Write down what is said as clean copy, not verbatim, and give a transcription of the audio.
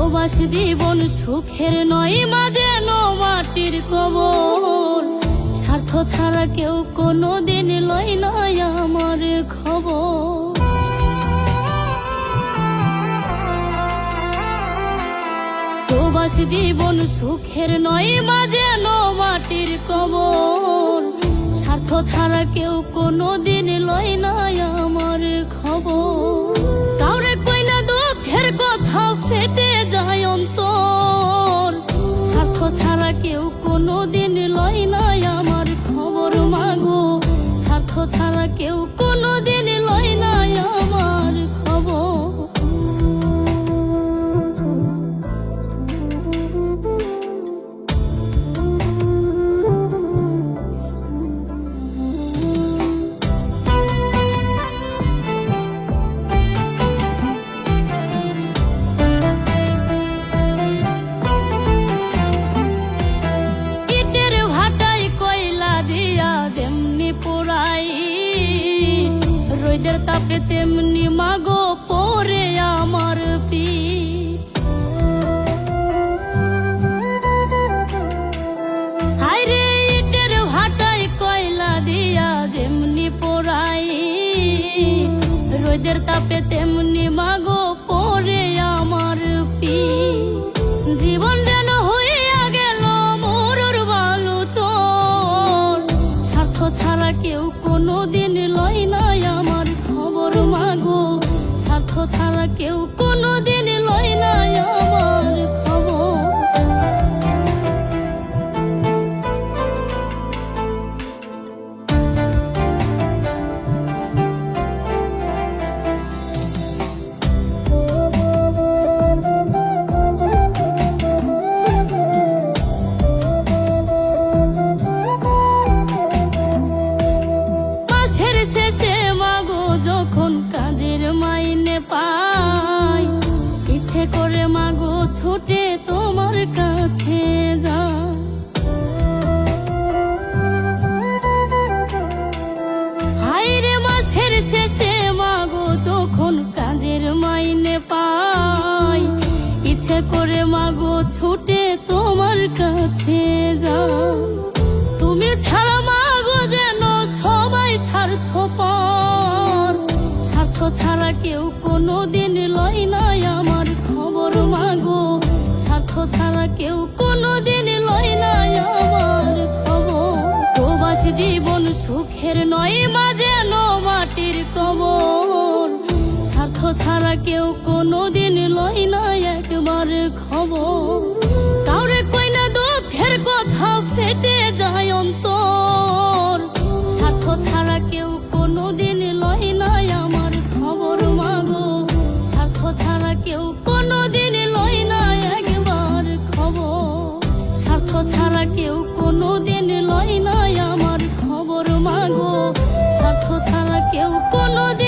প্রবাসী জীবন সুখের নয়, মাঝে মাটির কবর। স্বার্থ ছাড়া কেউ কোনোদিন লয় না আমার খবর। প্রবাসী জীবন সুখের নয়, মাঝে মাটির কবর। স্বার্থ ছাড়া কেউ কোনোদিন লয় না আমার খবর। কাউরে কই না দুঃখের কথা, ফেটে যায় অন্তর। স্বার্থ ছাড়া কেউ কোনোদিন লয় না আমার খবর মাগো। স্বার্থ ছাড়া কেউ কোনোদিন লয় না আমার খবর। রোদের তাপে তেমনি মাগো পরে আমার পিঠ। হায়রে ইটের ভাটায় কয়লা দিয়া যেমনি পোড়াই, রোদের তাপে তেমনি মাগো পরে আমার পিঠ। জীবন যেন হইয়া গেল মরুর বালু চর। স্বার্থ ছাড়া কেউ কোনোদিন লয় না আমার খবর মাগো। স্বার্থ ছাড়া কেউ কোনোদিন লয় না আমার খবর। যখন কাজের মাইনে পাই, ইচ্ছে করে মাগো ছুটে তোমার কাছে যাই। হায়রে মাসের শেষে মাগো যখন কাজের মাইনে পাই, ইচ্ছে করে মাগো ছুটে তোমার কাছে যাই। তুমি ছাড়া মাগো যেন সবাই স্বার্থপর। স্বার্থ ছাড়া কেউ কোনোদিন লয় না আমার খবর মাগো। স্বার্থ ছাড়া কেউ কোনোদিন লয় না আমার খবর। প্রবাসী জীবন সুখের নয়, মাঝে মাটির কবর। স্বার্থ ছাড়া কেউ কোনোদিন লয় না একবার খবর। কাউরে কই না দুঃখের কথা, ফেটে যায় অন্তর। স্বার্থ ছাড়া কেউ কোনোদিন লয় না আমার খবর মাগো। স্বার্থ ছাড়া কেউ কোনোদিন লয় না একবার খবর। স্বার্থ ছাড়া কেউ কোনোদিন লয় না আমার খবর মাগো। স্বার্থ ছাড়া কেউ কোনোদিন